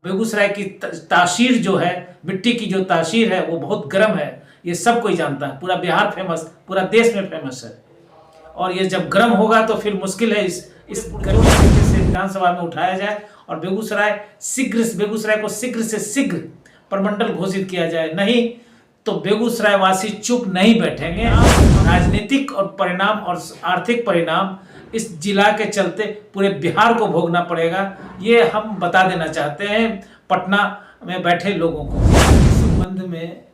बेगूसराय की तासीर जो है, मिट्टी की जो तासीर है वो बहुत गर्म है। ये सब कोई जानता है, पूरा बिहार फेमस, पूरा देश में फेमस है। और ये जब गर्म होगा तो फिर मुश्किल है इस गर्म तरीके से विधानसभा में उठाया जाए और बेगूसराय को शीघ्र से शीघ्र प्रमंडल घोषित किया जाए। नहीं तो बेगूसराय वासी चुप नहीं बैठेंगे। राजनीतिक और परिणाम और आर्थिक परिणाम इस जिला के चलते पूरे बिहार को भोगना पड़ेगा। ये हम बता देना चाहते हैं पटना में बैठे लोगों को। इस संबंध में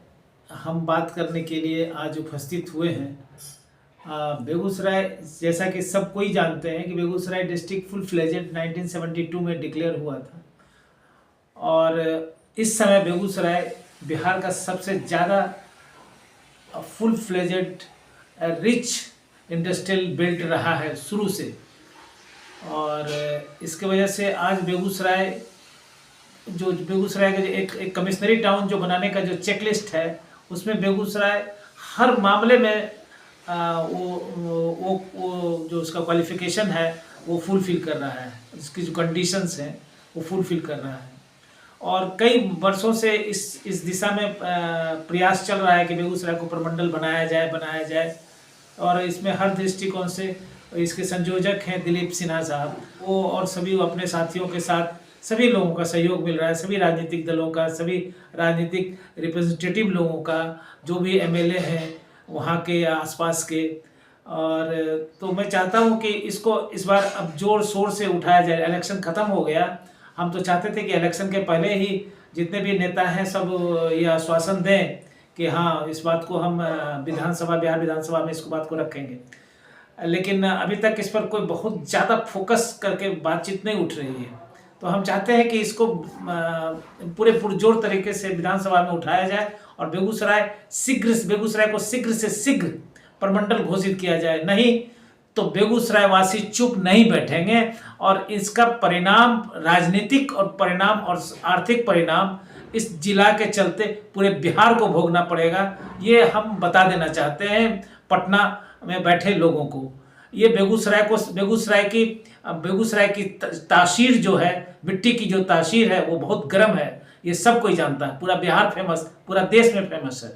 हम बात करने के लिए आज उपस्थित हुए हैं। बेगूसराय, जैसा कि सब कोई जानते हैं कि बेगूसराय डिस्ट्रिक्ट फुल फ्लेजेड 1972 में डिक्लेयर हुआ था और इस समय बेगूसराय बिहार का सबसे ज़्यादा full fledged rich industrial belt रहा है शुरू से। और इसके वजह से आज बेगूसराय का जो एक कमिश्नरी टाउन जो बनाने का जो चेकलिस्ट है उसमें बेगूसराय हर मामले में वो जो उसका क्वालिफिकेशन है वो फुलफिल कर रहा है, उसकी जो कंडीशंस हैं वो फुलफिल कर रहा है। और कई वर्षों से इस दिशा में प्रयास चल रहा है कि बेगूसराय को प्रमंडल बनाया जाए। और इसमें हर दृष्टिकोण से इसके संयोजक हैं दिलीप सिन्हा साहब, वो और सभी अपने साथियों के साथ सभी लोगों का सहयोग मिल रहा है, सभी राजनीतिक दलों का, सभी राजनीतिक रिप्रेजेंटेटिव लोगों का, जो भी एमएलए हैं वहाँ के आसपास के। और तो मैं चाहता हूँ कि इसको इस बार अब जोर शोर से उठाया जाए। इलेक्शन ख़त्म हो गया, हम तो चाहते थे कि इलेक्शन के पहले ही जितने भी नेता हैं सब ये आश्वासन दें कि हाँ इस बात को हम बिहार विधानसभा में इसको बात को रखेंगे। लेकिन अभी तक इस पर कोई बहुत ज़्यादा फोकस करके बातचीत नहीं उठ रही है। तो हम चाहते हैं कि इसको पूरे पुरजोर तरीके से विधानसभा में उठाया जाए और बेगूसराय को शीघ्र से शीघ्र प्रमंडल घोषित किया जाए। नहीं तो बेगूसराय वासी चुप नहीं बैठेंगे और इसका परिणाम, राजनीतिक और परिणाम और आर्थिक परिणाम इस जिला के चलते पूरे बिहार को भोगना पड़ेगा। ये हम बता देना चाहते हैं पटना में बैठे लोगों को। ये बेगूसराय की तासीर जो है, मिट्टी की जो तासीर है वो बहुत गर्म है। ये सब कोई जानता है, पूरा बिहार फेमस, पूरा देश में फेमस है।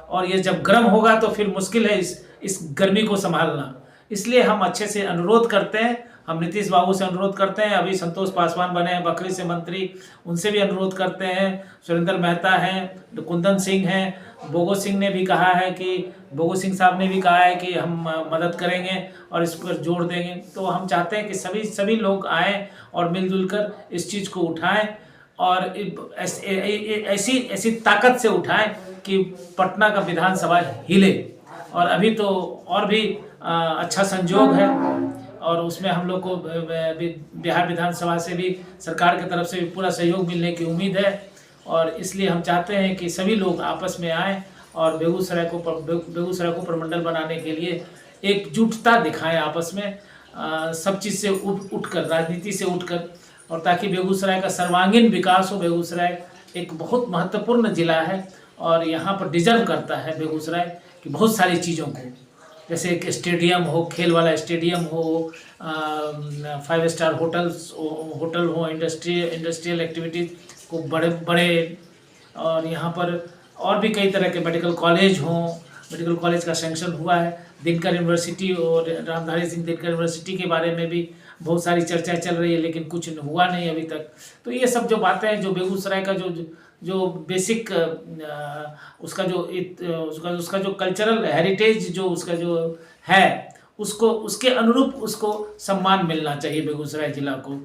और ये जब गर्म होगा तो फिर मुश्किल है इस गर्मी को संभालना। इसलिए हम अच्छे से अनुरोध करते हैं, हम नीतीश बाबू से अनुरोध करते हैं, अभी संतोष पासवान बने हैं बकरी से मंत्री, उनसे भी अनुरोध करते हैं। सुरेंद्र मेहता हैं, कुंदन सिंह हैं, बोगो सिंह साहब ने भी कहा है कि हम मदद करेंगे और इस पर जोर देंगे। तो हम चाहते हैं कि सभी लोग आएँ और मिलजुल कर इस चीज़ को उठाएं और ऐसी ताकत से उठाएं कि पटना का विधानसभा हिले। और अभी तो और भी अच्छा संजोग है और उसमें हम लोग को बिहार विधानसभा से भी, सरकार की तरफ से भी पूरा सहयोग मिलने की उम्मीद है। और इसलिए हम चाहते हैं कि सभी लोग आपस में आएँ और बेगूसराय को प्रमंडल बनाने के लिए एकजुटता दिखाएं आपस में, सब चीज़ से उठकर, राजनीति से उठकर, और ताकि बेगूसराय का सर्वांगीण विकास हो। बेगूसराय एक बहुत महत्वपूर्ण जिला है और यहाँ पर डिजर्व करता है बेगूसराय की बहुत सारी चीज़ों को, जैसे एक स्टेडियम हो, खेल वाला स्टेडियम हो, 5 स्टार होटल हो, इंडस्ट्रियल एक्टिविटीज़ को बड़े और यहाँ पर और भी कई तरह के मेडिकल कॉलेज का सैंक्शन हुआ है। दिनकर यूनिवर्सिटी और रामधारी सिंह दिनकर यूनिवर्सिटी के बारे में भी बहुत सारी चर्चा चल रही है, लेकिन कुछ हुआ नहीं अभी तक। तो ये सब जो बातें हैं, जो बेगूसराय का जो बेसिक उसका जो कल्चरल हेरिटेज जो उसका जो है, उसके अनुरूप उसको सम्मान मिलना चाहिए बेगूसराय जिला को।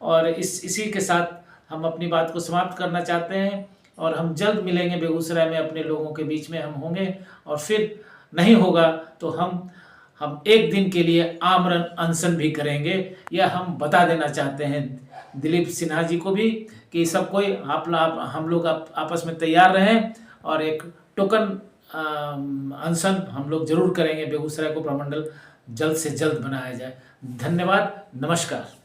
और इसी के साथ हम अपनी बात को समाप्त करना चाहते हैं और हम जल्द मिलेंगे बेगूसराय में, अपने लोगों के बीच में हम होंगे। और फिर नहीं होगा तो हम एक दिन के लिए आमरण अनशन भी करेंगे। यह हम बता देना चाहते हैं दिलीप सिन्हा जी को भी कि सब कोई हम लोग आपस में तैयार रहें और एक टोकन अनशन हम लोग जरूर करेंगे। बेगूसराय को प्रमंडल जल्द से जल्द बनाया जाए। धन्यवाद, नमस्कार।